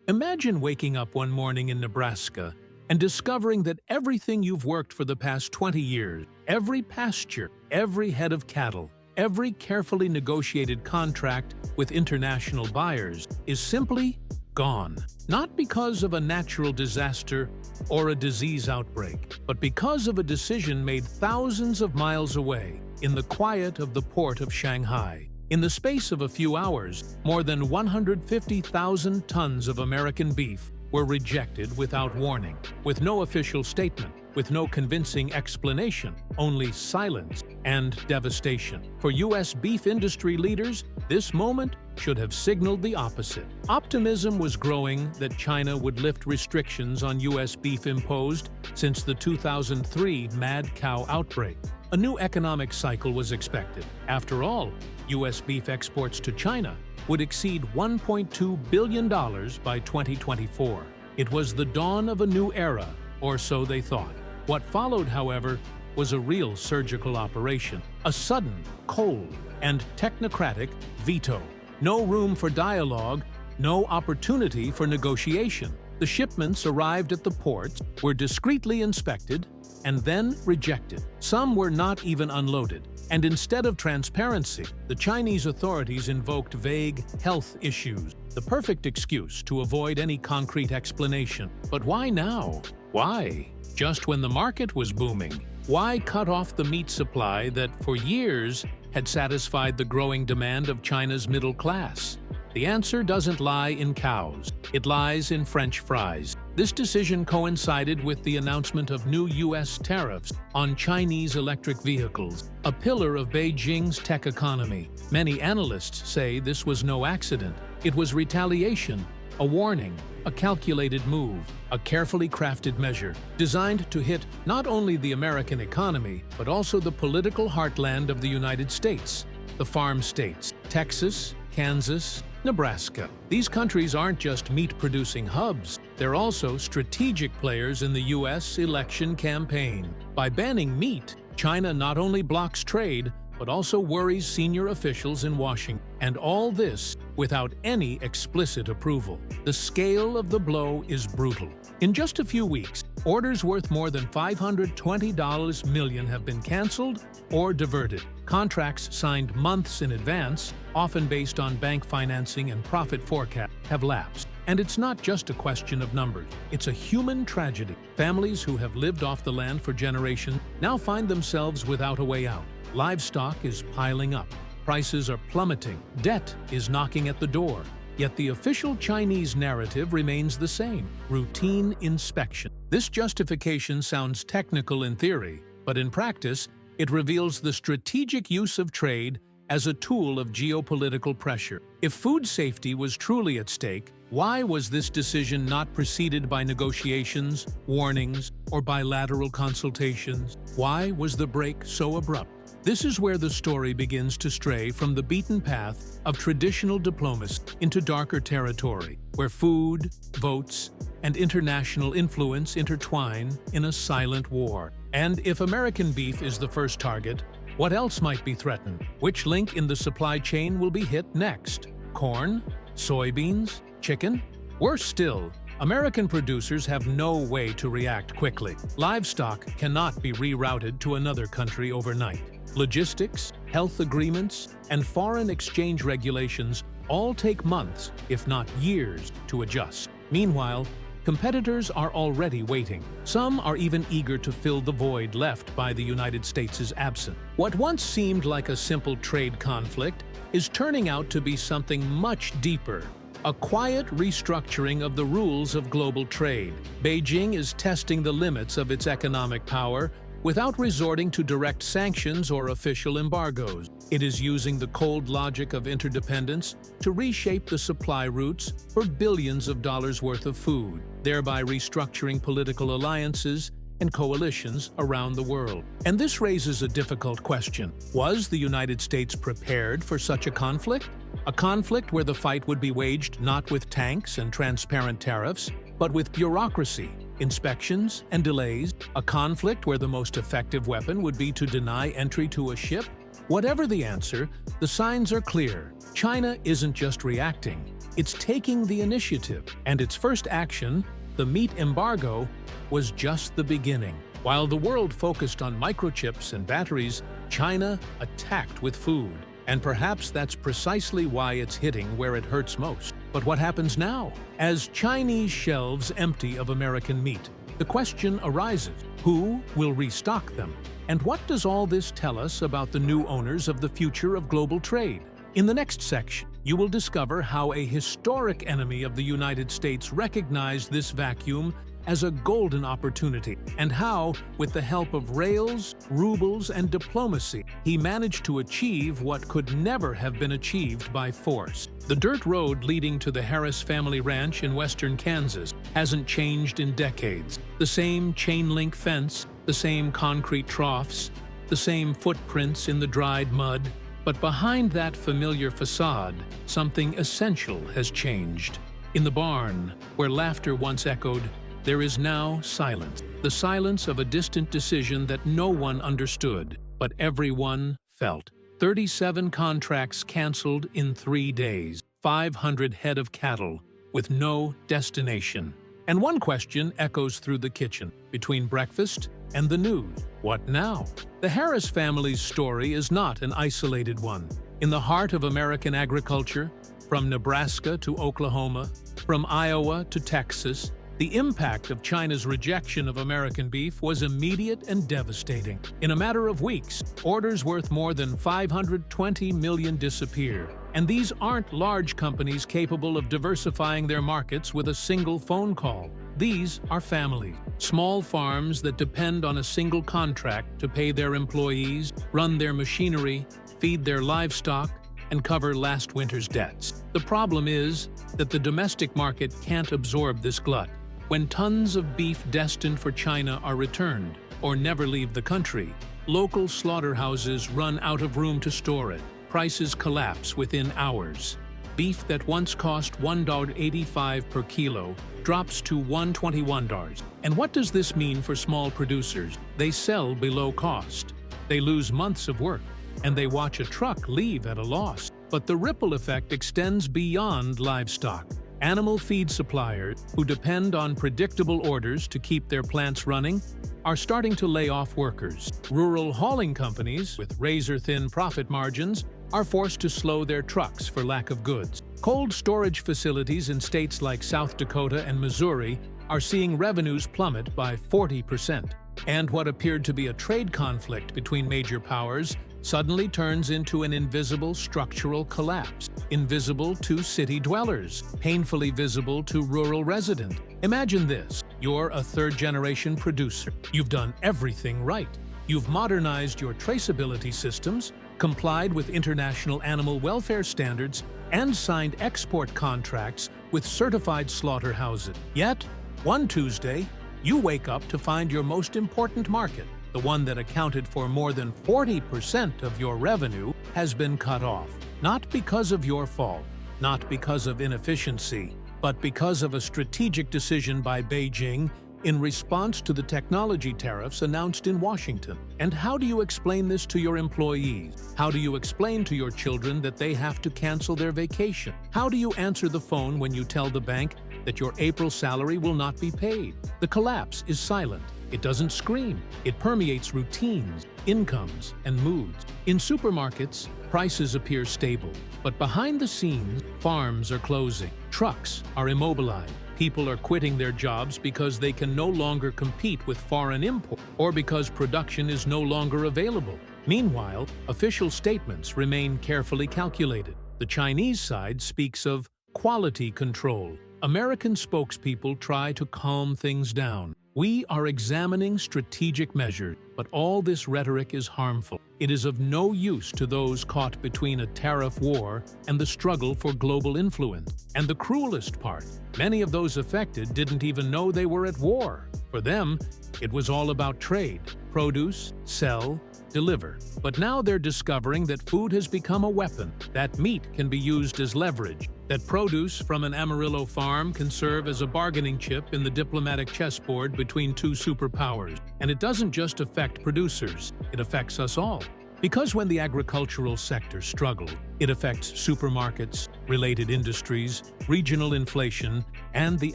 Imagine waking up one morning in Nebraska and discovering that everything you've worked for the past 20 years, every pasture, every head of cattle, every carefully negotiated contract with international buyers is simply gone. Not because of a natural disaster or a disease outbreak, but because of a decision made thousands of miles away in the quiet of the port of Shanghai. In the space of a few hours, more than 150,000 tons of American beef were rejected without warning, with no official statement, with no convincing explanation, only silence and devastation. For U.S. beef industry leaders, this moment should have signaled the opposite. Optimism was growing that China would lift restrictions on U.S. beef imposed since the 2003 mad cow outbreak. A new economic cycle was expected. After all, U.S. beef exports to China would exceed $1.2 billion by 2024. It was the dawn of a new era, or so they thought. What followed, however, was a real surgical operation, a sudden, cold, and technocratic veto. No room for dialogue, no opportunity for negotiation. The shipments arrived at the ports, were discreetly inspected, and then rejected. Some were not even unloaded. And instead of transparency, the Chinese authorities invoked vague health issues, the perfect excuse to avoid any concrete explanation. But why now? Why? Just when the market was booming? Why cut off the meat supply that, for years, had satisfied the growing demand of China's middle class? The answer doesn't lie in cows. It lies in French fries. This decision coincided with the announcement of new U.S. tariffs on Chinese electric vehicles, a pillar of Beijing's tech economy. Many analysts say this was no accident. It was retaliation, a warning, a calculated move, a carefully crafted measure designed to hit not only the American economy, but also the political heartland of the United States, the farm states, Texas, Kansas, Nebraska. These countries aren't just meat-producing hubs, they're also strategic players in the U.S. election campaign. By banning meat, China not only blocks trade, but also worries senior officials in Washington. And all this without any explicit approval. The scale of the blow is brutal. In just a few weeks, orders worth more than $520 million have been canceled or diverted. Contracts signed months in advance, often based on bank financing and profit forecasts, have lapsed. And it's not just a question of numbers. It's a human tragedy. Families who have lived off the land for generations now find themselves without a way out. Livestock is piling up. Prices are plummeting. Debt is knocking at the door. Yet the official Chinese narrative remains the same: routine inspection. This justification sounds technical in theory, but in practice, it reveals the strategic use of trade as a tool of geopolitical pressure. If food safety was truly at stake, why was this decision not preceded by negotiations, warnings, or bilateral consultations? Why was the break so abrupt? This is where the story begins to stray from the beaten path of traditional diplomacy into darker territory, where food, votes, and international influence intertwine in a silent war. And if American beef is the first target, what else might be threatened? Which link in the supply chain will be hit next? Corn? Soybeans? Chicken? Worse still, American producers have no way to react quickly. Livestock cannot be rerouted to another country overnight. Logistics, health agreements, and foreign exchange regulations all take months, if not years, to adjust. Meanwhile, competitors are already waiting. Some are even eager to fill the void left by the United States' absence. What once seemed like a simple trade conflict is turning out to be something much deeper. A quiet restructuring of the rules of global trade. Beijing is testing the limits of its economic power without resorting to direct sanctions or official embargoes. It is using the cold logic of interdependence to reshape the supply routes for billions of dollars worth of food, thereby restructuring political alliances and coalitions around the world. And this raises a difficult question. Was the United States prepared for such a conflict? A conflict where the fight would be waged not with tanks and transparent tariffs, but with bureaucracy, inspections, and delays. A conflict where the most effective weapon would be to deny entry to a ship, Whatever the answer, the signs are clear. China isn't just reacting, it's taking the initiative. And its first action, the meat embargo, was just the beginning. While the world focused on microchips and batteries, China attacked with food. And perhaps that's precisely why it's hitting where it hurts most. But what happens now? As Chinese shelves empty of American meat, the question arises, who will restock them? And what does all this tell us about the new owners of the future of global trade? In the next section, you will discover how a historic enemy of the United States recognized this vacuum as a golden opportunity, and how, with the help of rails, rubles, and diplomacy, he managed to achieve what could never have been achieved by force. The dirt road leading to the Harris family ranch in western Kansas hasn't changed in decades. The same chain-link fence, the same concrete troughs, the same footprints in the dried mud. But behind that familiar facade, something essential has changed. In the barn, where laughter once echoed, there is now silence. The silence of a distant decision that no one understood, but everyone felt. 37 contracts canceled in 3 days, 500 head of cattle, with no destination. And one question echoes through the kitchen, between breakfast and the news. What now? The Harris family's story is not an isolated one. In the heart of American agriculture, from Nebraska to Oklahoma, from Iowa to Texas, the impact of China's rejection of American beef was immediate and devastating. In a matter of weeks, orders worth more than $520 million disappeared. And these aren't large companies capable of diversifying their markets with a single phone call. These are families, small farms that depend on a single contract to pay their employees, run their machinery, feed their livestock, and cover last winter's debts. The problem is that the domestic market can't absorb this glut. When tons of beef destined for China are returned or never leave the country, local slaughterhouses run out of room to store it. Prices collapse within hours. Beef that once cost $1.85 per kilo drops to $1.21. And what does this mean for small producers? They sell below cost. They lose months of work, and they watch a truck leave at a loss. But the ripple effect extends beyond livestock. Animal feed suppliers, who depend on predictable orders to keep their plants running, are starting to lay off workers. Rural hauling companies, with razor-thin profit margins, are forced to slow their trucks for lack of goods. Cold storage facilities in states like South Dakota and Missouri are seeing revenues plummet by 40%. And what appeared to be a trade conflict between major powers suddenly turns into an invisible structural collapse, invisible to city dwellers, painfully visible to rural residents. Imagine this: you're a third-generation producer. You've done everything right. You've modernized your traceability systems, complied with international animal welfare standards, and signed export contracts with certified slaughterhouses. Yet, one Tuesday, you wake up to find your most important market, the one that accounted for more than 40% of your revenue, has been cut off. Not because of your fault, not because of inefficiency, but because of a strategic decision by Beijing in response to the technology tariffs announced in Washington. And how do you explain this to your employees? How do you explain to your children that they have to cancel their vacation? How do you answer the phone when you tell the bank that your April salary will not be paid? The collapse is silent. It doesn't scream. It permeates routines, incomes, and moods. In supermarkets, prices appear stable. But behind the scenes, farms are closing. Trucks are immobilized. People are quitting their jobs because they can no longer compete with foreign imports, or because production is no longer available. Meanwhile, official statements remain carefully calculated. The Chinese side speaks of quality control. American spokespeople try to calm things down. We are examining strategic measures, but all this rhetoric is harmful. It is of no use to those caught between a tariff war and the struggle for global influence. And the cruelest part, many of those affected didn't even know they were at war. For them, it was all about trade, produce, sell, deliver. But now they're discovering that food has become a weapon, that meat can be used as leverage, that produce from an Amarillo farm can serve as a bargaining chip in the diplomatic chessboard between two superpowers. And it doesn't just affect producers, it affects us all. Because when the agricultural sector struggles, it affects supermarkets, related industries, regional inflation, and the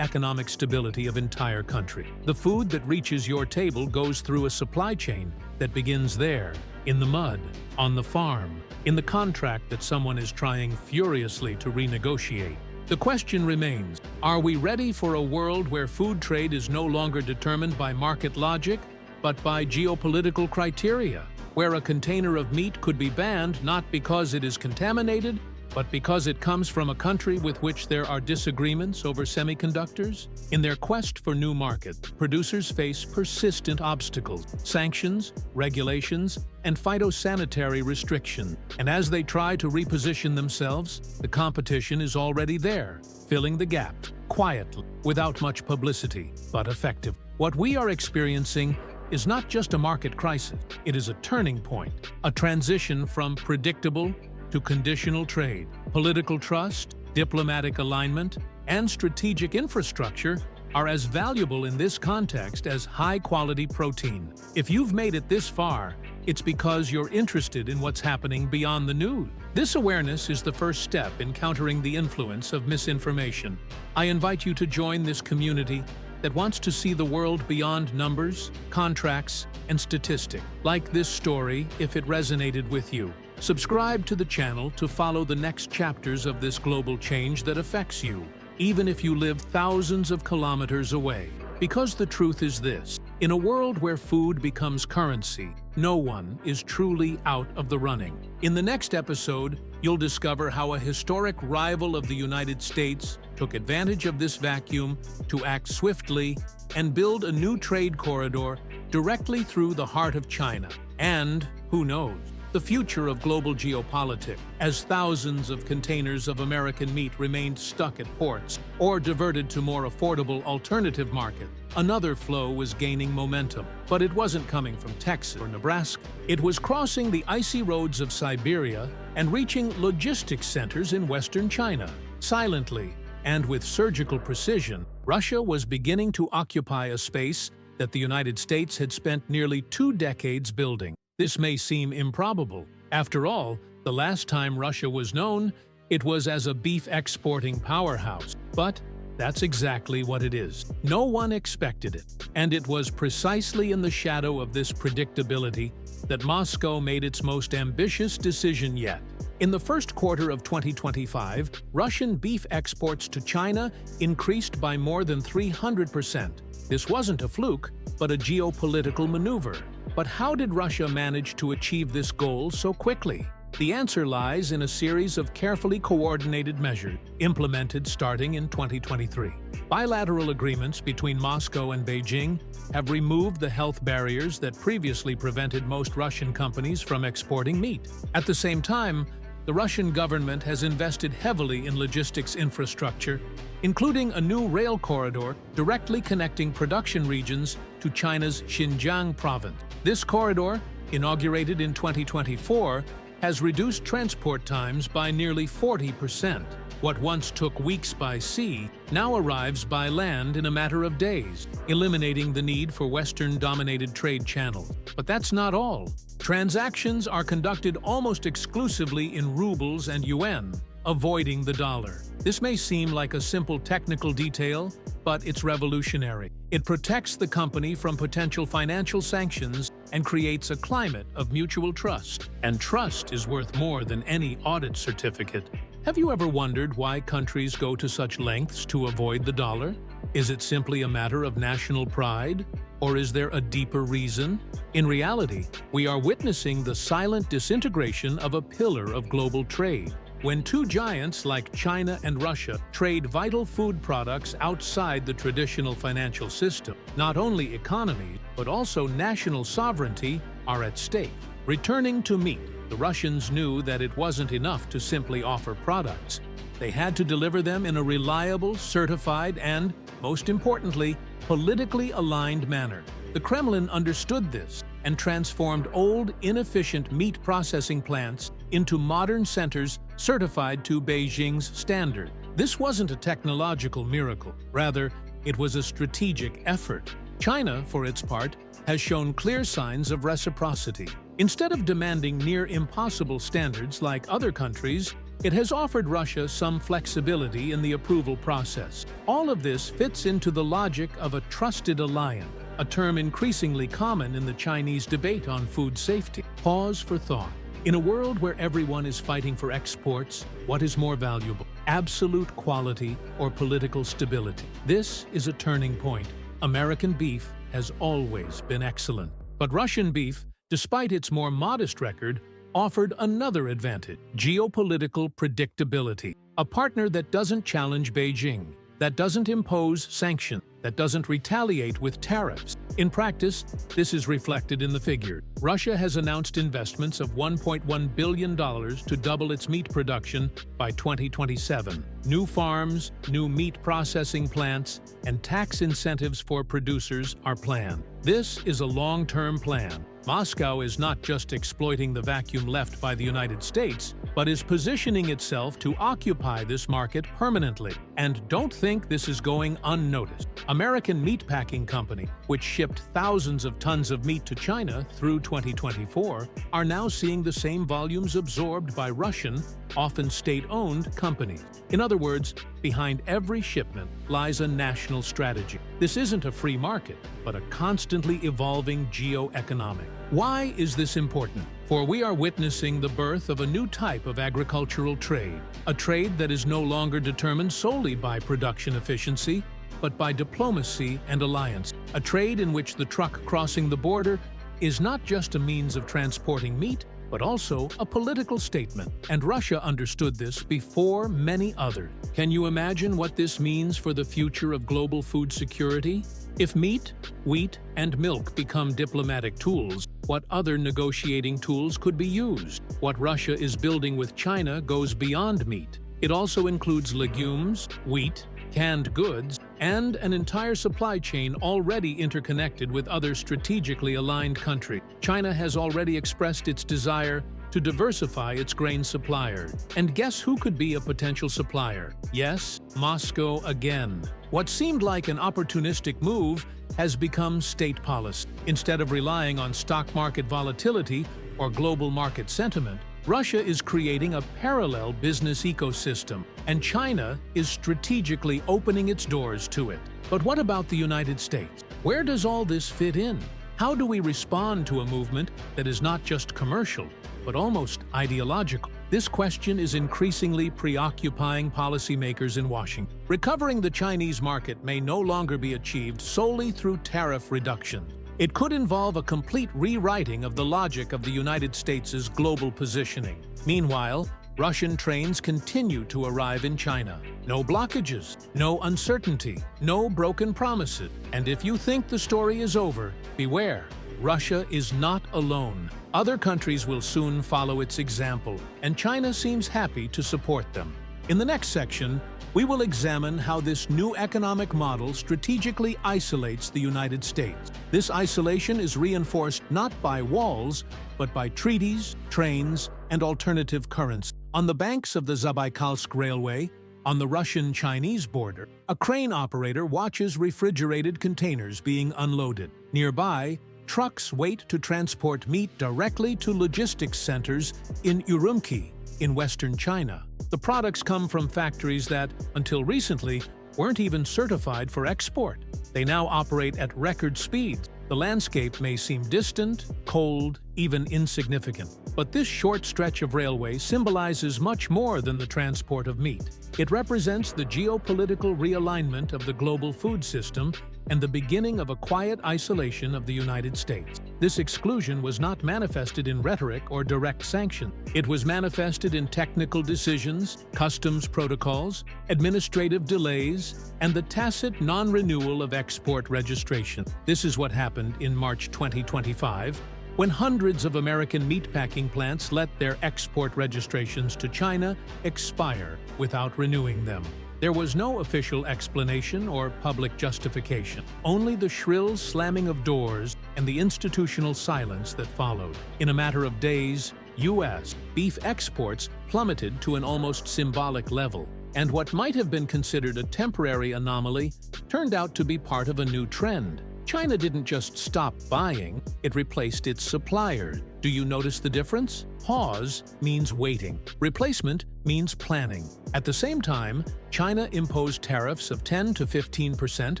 economic stability of entire country. The food that reaches your table goes through a supply chain that begins there, in the mud, on the farm, in the contract that someone is trying furiously to renegotiate. The question remains, are we ready for a world where food trade is no longer determined by market logic, but by geopolitical criteria, where a container of meat could be banned not because it is contaminated, but because it comes from a country with which there are disagreements over semiconductors? In their quest for new markets, producers face persistent obstacles, sanctions, regulations, and phytosanitary restrictions. And as they try to reposition themselves, the competition is already there, filling the gap, quietly, without much publicity, but effective. What we are experiencing is not just a market crisis, it is a turning point, a transition from predictable to conditional trade. Political trust, diplomatic alignment, and strategic infrastructure are as valuable in this context as high-quality protein. If you've made it this far, it's because you're interested in what's happening beyond the news. This awareness is the first step in countering the influence of misinformation. I invite you to join this community that wants to see the world beyond numbers, contracts, and statistics. Like this story if it resonated with you. Subscribe to the channel to follow the next chapters of this global change that affects you, even if you live thousands of kilometers away. Because the truth is this, in a world where food becomes currency, no one is truly out of the running. In the next episode, you'll discover how a historic rival of the United States took advantage of this vacuum to act swiftly and build a new trade corridor directly through the heart of China. And, who knows, the future of global geopolitics, as thousands of containers of American meat remained stuck at ports or diverted to more affordable alternative markets. Another flow was gaining momentum, but it wasn't coming from Texas or Nebraska. It was crossing the icy roads of Siberia and reaching logistics centers in western China. Silently and with surgical precision, Russia was beginning to occupy a space that the United States had spent nearly 2 decades building. This may seem improbable. After all, the last time Russia was known, it was as a beef exporting powerhouse. But that's exactly what it is. No one expected it. And it was precisely in the shadow of this predictability that Moscow made its most ambitious decision yet. In the first quarter of 2025, Russian beef exports to China increased by more than 300%. This wasn't a fluke, but a geopolitical maneuver. But how did Russia manage to achieve this goal so quickly? The answer lies in a series of carefully coordinated measures implemented starting in 2023. Bilateral agreements between Moscow and Beijing have removed the health barriers that previously prevented most Russian companies from exporting meat. At the same time, the Russian government has invested heavily in logistics infrastructure, including a new rail corridor directly connecting production regions to China's Xinjiang province. This corridor, inaugurated in 2024, has reduced transport times by nearly 40%. What once took weeks by sea now arrives by land in a matter of days, eliminating the need for Western-dominated trade channels. But that's not all. Transactions are conducted almost exclusively in rubles and yuan, avoiding the dollar. This may seem like a simple technical detail, but it's revolutionary. It protects the company from potential financial sanctions and creates a climate of mutual trust. And trust is worth more than any audit certificate. Have you ever wondered why countries go to such lengths to avoid the dollar? Is it simply a matter of national pride? Or is there a deeper reason? In reality, we are witnessing the silent disintegration of a pillar of global trade. When two giants like China and Russia trade vital food products outside the traditional financial system, not only economies, but also national sovereignty are at stake. Returning to meat, the Russians knew that it wasn't enough to simply offer products. They had to deliver them in a reliable, certified, and, most importantly, politically aligned manner. The Kremlin understood this and transformed old, inefficient meat processing plants into modern centers certified to Beijing's standard. This wasn't a technological miracle. Rather, it was a strategic effort. China, for its part, has shown clear signs of reciprocity. Instead of demanding near-impossible standards like other countries, it has offered Russia some flexibility in the approval process. All of this fits into the logic of a trusted alliance, a term increasingly common in the Chinese debate on food safety. Pause for thought. In a world where everyone is fighting for exports, what is more valuable? Absolute quality or political stability? This is a turning point. American beef has always been excellent. But Russian beef, despite its more modest record, offered another advantage: geopolitical predictability. A partner that doesn't challenge Beijing, that doesn't impose sanctions, that doesn't retaliate with tariffs. In practice, this is reflected in the figure. Russia has announced investments of $1.1 billion to double its meat production by 2027. New farms, new meat processing plants, and tax incentives for producers are planned. This is a long-term plan. Moscow is not just exploiting the vacuum left by the United States, but is positioning itself to occupy this market permanently. And don't think this is going unnoticed. American Meatpacking Company, which shipped thousands of tons of meat to China through 2024, are now seeing the same volumes absorbed by Russian, often state-owned companies. In other words, behind every shipment lies a national strategy. This isn't a free market, but a constantly evolving geo-economic. Why is this important? For we are witnessing the birth of a new type of agricultural trade, a trade that is no longer determined solely by production efficiency, but by diplomacy and alliance, a trade in which the truck crossing the border is not just a means of transporting meat, but also a political statement. And Russia understood this before many others. Can you imagine what this means for the future of global food security? If meat, wheat, and milk become diplomatic tools, what other negotiating tools could be used? What Russia is building with China goes beyond meat. It also includes legumes, wheat, canned goods, and an entire supply chain already interconnected with other strategically aligned countries. China has already expressed its desire to diversify its grain suppliers. And guess who could be a potential supplier? Yes, Moscow again. What seemed like an opportunistic move has become state policy. Instead of relying on stock market volatility or global market sentiment, Russia is creating a parallel business ecosystem, and China is strategically opening its doors to it. But what about the United States? Where does all this fit in? How do we respond to a movement that is not just commercial, but almost ideological? This question is increasingly preoccupying policymakers in Washington. Recovering the Chinese market may no longer be achieved solely through tariff reduction. It could involve a complete rewriting of the logic of the United States' global positioning. Meanwhile, Russian trains continue to arrive in China. No blockages, no uncertainty, no broken promises. And if you think the story is over, beware. Russia is not alone. Other countries will soon follow its example, and China seems happy to support them. In the next section, we will examine how this new economic model strategically isolates the United States. This isolation is reinforced not by walls, but by treaties, trains, and alternative currency. On the banks of the Zabaikalsk Railway, on the Russian-Chinese border, a crane operator watches refrigerated containers being unloaded. Nearby, trucks wait to transport meat directly to logistics centers in Urumqi, in western China. The products come from factories that, until recently, weren't even certified for export. They now operate at record speeds. The landscape may seem distant, cold, even insignificant. But this short stretch of railway symbolizes much more than the transport of meat. It represents the geopolitical realignment of the global food system and the beginning of a quiet isolation of the United States. This exclusion was not manifested in rhetoric or direct sanction. It was manifested in technical decisions, customs protocols, administrative delays, and the tacit non-renewal of export registration. This is what happened in March 2025, when hundreds of American meatpacking plants let their export registrations to China expire without renewing them. There was no official explanation or public justification, only the shrill slamming of doors and the institutional silence that followed. In a matter of days, U.S. beef exports plummeted to an almost symbolic level, and what might have been considered a temporary anomaly turned out to be part of a new trend. China didn't just stop buying, it replaced its suppliers. Do you notice the difference? Pause means waiting. Replacement means planning. At the same time, China imposed tariffs of 10 to 15%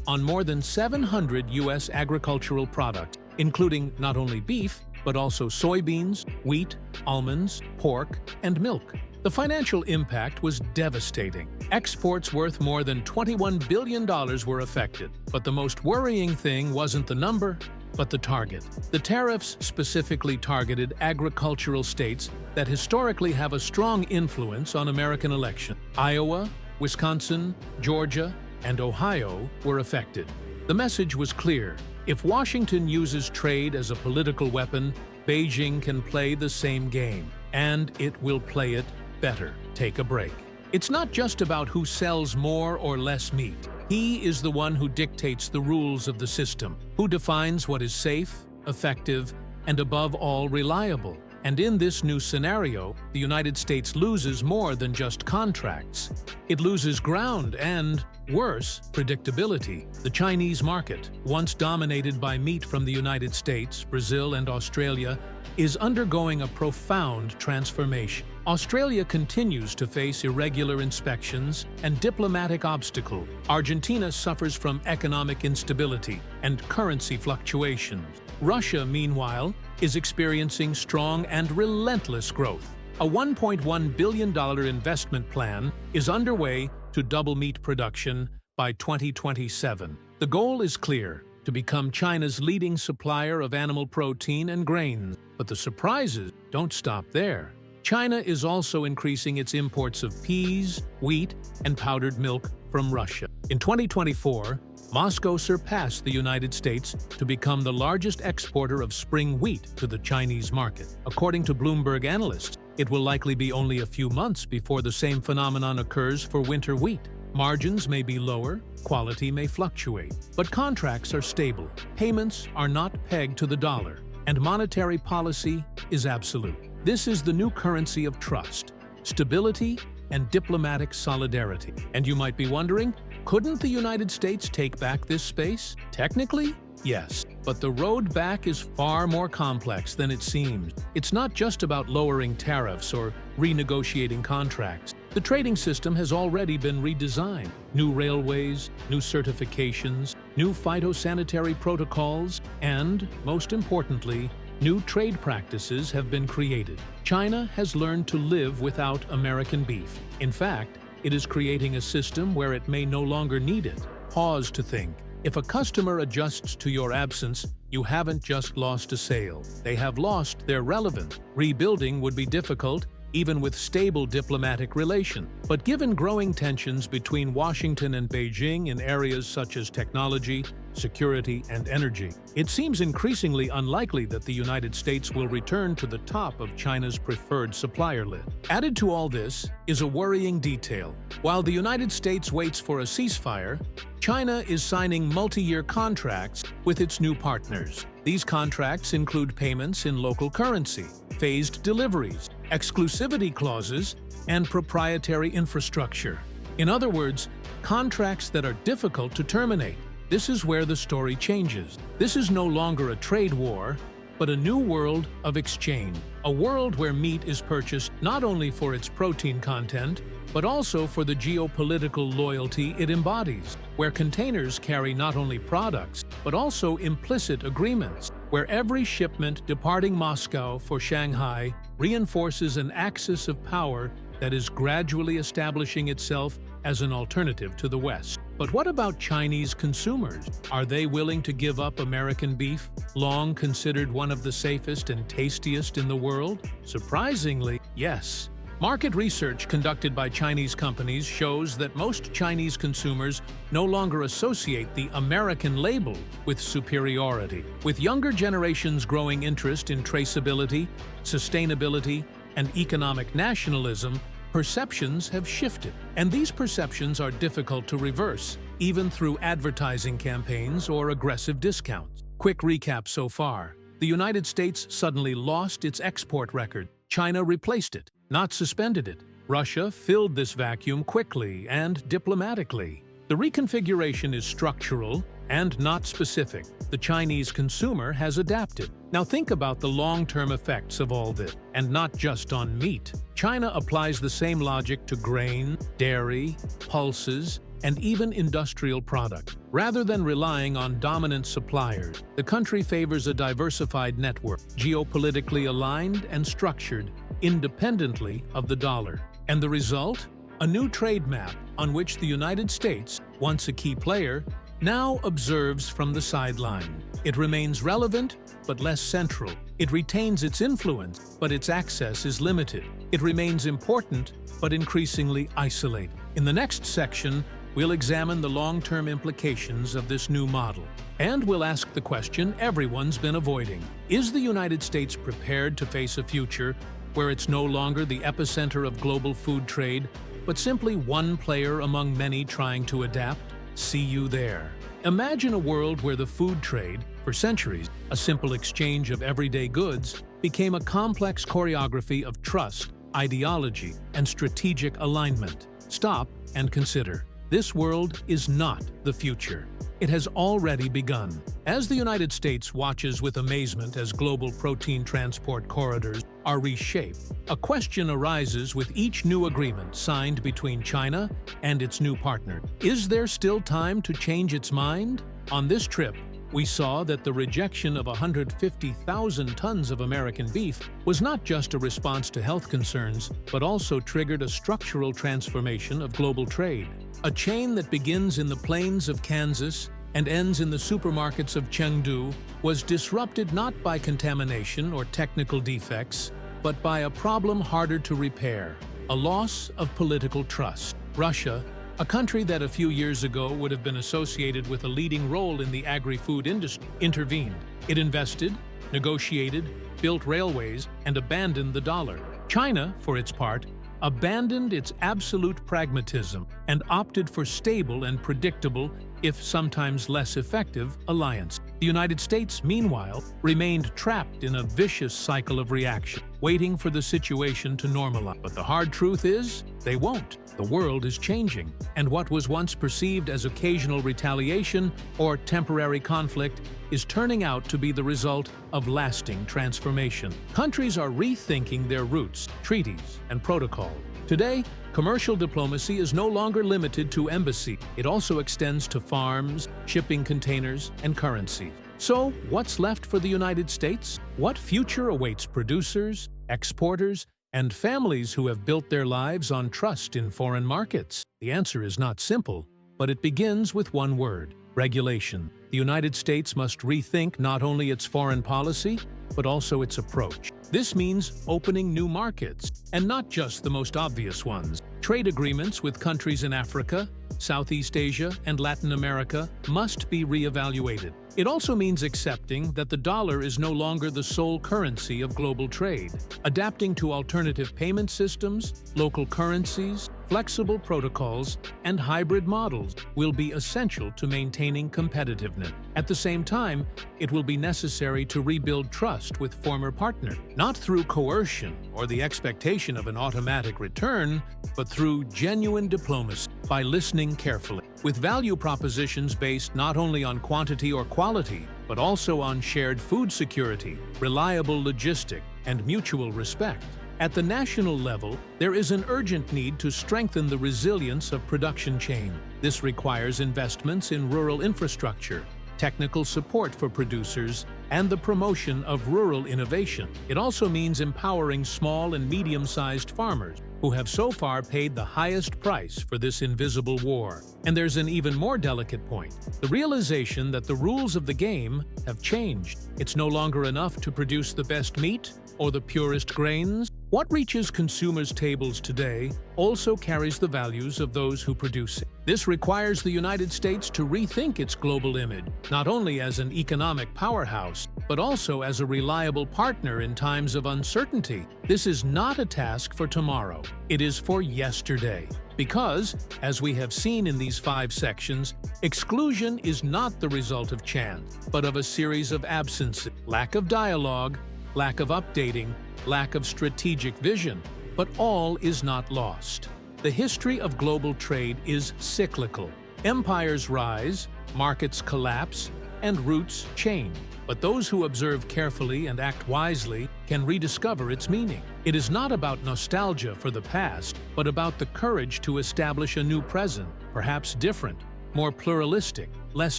on more than 700 U.S. agricultural products, including not only beef, but also soybeans, wheat, almonds, pork, and milk. The financial impact was devastating. Exports worth more than $21 billion were affected. But the most worrying thing wasn't the number, but the target. The tariffs specifically targeted agricultural states that historically have a strong influence on American elections. Iowa, Wisconsin, Georgia, and Ohio were affected. The message was clear. If Washington uses trade as a political weapon, Beijing can play the same game, and it will play it better. Take a break. It's not just about who sells more or less meat. He is the one who dictates the rules of the system, who defines what is safe, effective, and above all reliable. And in this new scenario, the United States loses more than just contracts. It loses ground and, worse, predictability. The Chinese market, once dominated by meat from the United States, Brazil, and Australia, is undergoing a profound transformation. Australia continues to face irregular inspections and diplomatic obstacles. Argentina suffers from economic instability and currency fluctuations. Russia, meanwhile, is experiencing strong and relentless growth. A $1.1 billion investment plan is underway to double meat production by 2027. The goal is clear: to become China's leading supplier of animal protein and grains. But the surprises don't stop there. China is also increasing its imports of peas, wheat, and powdered milk from Russia. In 2024, Moscow surpassed the United States to become the largest exporter of spring wheat to the Chinese market. According to Bloomberg analysts, it will likely be only a few months before the same phenomenon occurs for winter wheat. Margins may be lower, quality may fluctuate, but contracts are stable, payments are not pegged to the dollar, and monetary policy is absolute. This is the new currency of trust, stability, and diplomatic solidarity. And you might be wondering, couldn't the United States take back this space? Technically, yes. But the road back is far more complex than it seems. It's not just about lowering tariffs or renegotiating contracts. The trading system has already been redesigned. New railways, new certifications, new phytosanitary protocols, and, most importantly, new trade practices have been created. China has learned to live without American beef. In fact, it is creating a system where it may no longer need it. Pause to think. If a customer adjusts to your absence, you haven't just lost a sale. They have lost their relevance. Rebuilding would be difficult, even with stable diplomatic relations. But given growing tensions between Washington and Beijing in areas such as technology, security, and energy, it seems increasingly unlikely that the United States will return to the top of China's preferred supplier list. Added to all this is a worrying detail. While the United States waits for a ceasefire, China is signing multi-year contracts with its new partners. These contracts include payments in local currency, phased deliveries, exclusivity clauses, and proprietary infrastructure. In other words, contracts that are difficult to terminate. This is where the story changes. This is no longer a trade war, but a new world of exchange. A world where meat is purchased not only for its protein content, but also for the geopolitical loyalty it embodies, where containers carry not only products, but also implicit agreements, where every shipment departing Moscow for Shanghai reinforces an axis of power that is gradually establishing itself as an alternative to the West. But what about Chinese consumers? Are they willing to give up American beef, long considered one of the safest and tastiest in the world? Surprisingly, yes. Market research conducted by Chinese companies shows that most Chinese consumers no longer associate the American label with superiority. With younger generations' growing interest in traceability, sustainability, and economic nationalism, perceptions have shifted. And these perceptions are difficult to reverse, even through advertising campaigns or aggressive discounts. Quick recap so far. The United States suddenly lost its export record. China replaced it, not suspended it. Russia filled this vacuum quickly and diplomatically. The reconfiguration is structural, and not specific. The Chinese consumer has adapted. Now think about the long-term effects of all this, and not just on meat. China applies the same logic to grain, dairy, pulses, and even industrial products. Rather than relying on dominant suppliers, the country favors a diversified network, geopolitically aligned and structured independently of the dollar. And the result? A new trade map on which the United States, once a key player, now observes from the sideline. It remains relevant, but less central. It retains its influence, but its access is limited. It remains important, but increasingly isolated. In the next section, we'll examine the long-term implications of this new model. And we'll ask the question everyone's been avoiding. Is the United States prepared to face a future where it's no longer the epicenter of global food trade, but simply one player among many trying to adapt? See you there. Imagine a world where the food trade, for centuries, a simple exchange of everyday goods, became a complex choreography of trust, ideology, and strategic alignment. Stop and consider. This world is not the future. It has already begun. As the United States watches with amazement as global protein transport corridors are reshaped, a question arises with each new agreement signed between China and its new partner. Is there still time to change its mind? On this trip, we saw that the rejection of 150,000 tons of American beef was not just a response to health concerns, but also triggered a structural transformation of global trade. A chain that begins in the plains of Kansas and ends in the supermarkets of Chengdu was disrupted not by contamination or technical defects, but by a problem harder to repair: a loss of political trust. Russia, a country that a few years ago would have been associated with a leading role in the agri-food industry, intervened. It invested, negotiated, built railways, and abandoned the dollar. China, for its part, abandoned its absolute pragmatism and opted for stable and predictable, if sometimes less effective, alliance. The United States, meanwhile, remained trapped in a vicious cycle of reaction, waiting for the situation to normalize. But the hard truth is, they won't. The world is changing, and what was once perceived as occasional retaliation or temporary conflict is turning out to be the result of lasting transformation. Countries are rethinking their roots, treaties, and protocol. Today, commercial diplomacy is no longer limited to embassies. It also extends to farms, shipping containers, and currency. So, what's left for the United States? What future awaits producers, exporters, and families who have built their lives on trust in foreign markets? The answer is not simple, but it begins with one word: regulation. The United States must rethink not only its foreign policy, but also its approach. This means opening new markets, and not just the most obvious ones. Trade agreements with countries in Africa, Southeast Asia, and Latin America must be reevaluated. It also means accepting that the dollar is no longer the sole currency of global trade. Adapting to alternative payment systems, local currencies, flexible protocols, and hybrid models will be essential to maintaining competitiveness. At the same time, it will be necessary to rebuild trust with former partners, not through coercion or the expectation of an automatic return, but through genuine diplomacy, by listening carefully, with value propositions based not only on quantity or quality, but also on shared food security, reliable logistics, and mutual respect. At the national level, there is an urgent need to strengthen the resilience of production chain. This requires investments in rural infrastructure, technical support for producers, and the promotion of rural innovation. It also means empowering small and medium-sized farmers, who have so far paid the highest price for this invisible war. And there's an even more delicate point: the realization that the rules of the game have changed. It's no longer enough to produce the best meat or the purest grains. What reaches consumers' tables today also carries the values of those who produce it. This requires the United States to rethink its global image, not only as an economic powerhouse, but also as a reliable partner in times of uncertainty. This is not a task for tomorrow. It is for yesterday. Because, as we have seen in these 5 sections, exclusion is not the result of chance, but of a series of absences: lack of dialogue, lack of updating, lack of strategic vision. But all is not lost. The history of global trade is cyclical. Empires rise, markets collapse, and routes change. But those who observe carefully and act wisely can rediscover its meaning. It is not about nostalgia for the past, but about the courage to establish a new present, perhaps different, more pluralistic, less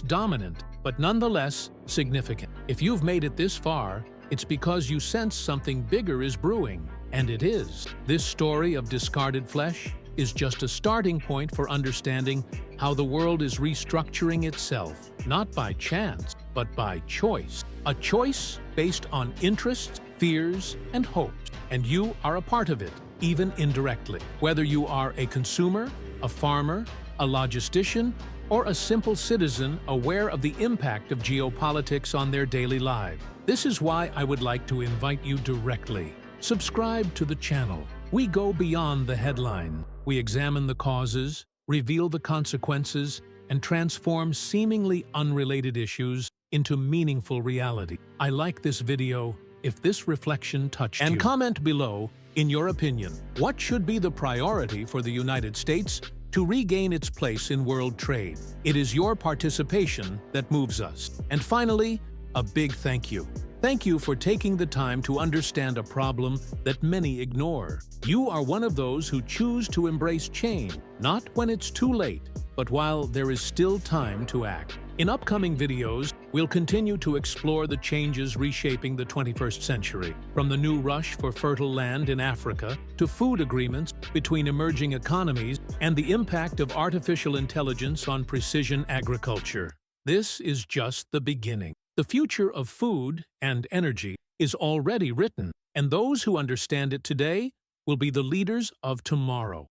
dominant, but nonetheless significant. If you've made it this far, it's because you sense something bigger is brewing, and it is. This story of discarded flesh is just a starting point for understanding how the world is restructuring itself, not by chance, but by choice. A choice based on interests, fears, and hopes. And you are a part of it, even indirectly. Whether you are a consumer, a farmer, a logistician, or a simple citizen aware of the impact of geopolitics on their daily lives. This is why I would like to invite you directly. Subscribe to the channel. We go beyond the headline. We examine the causes, reveal the consequences, and transform seemingly unrelated issues into meaningful reality. I like this video if this reflection touched you. And comment below, in your opinion, what should be the priority for the United States to regain its place in world trade? It is your participation that moves us. And finally, a big thank you. Thank you for taking the time to understand a problem that many ignore. You are one of those who choose to embrace change, not when it's too late, but while there is still time to act. In upcoming videos, we'll continue to explore the changes reshaping the 21st century, from the new rush for fertile land in Africa to food agreements between emerging economies and the impact of artificial intelligence on precision agriculture. This is just the beginning. The future of food and energy is already written, and those who understand it today will be the leaders of tomorrow.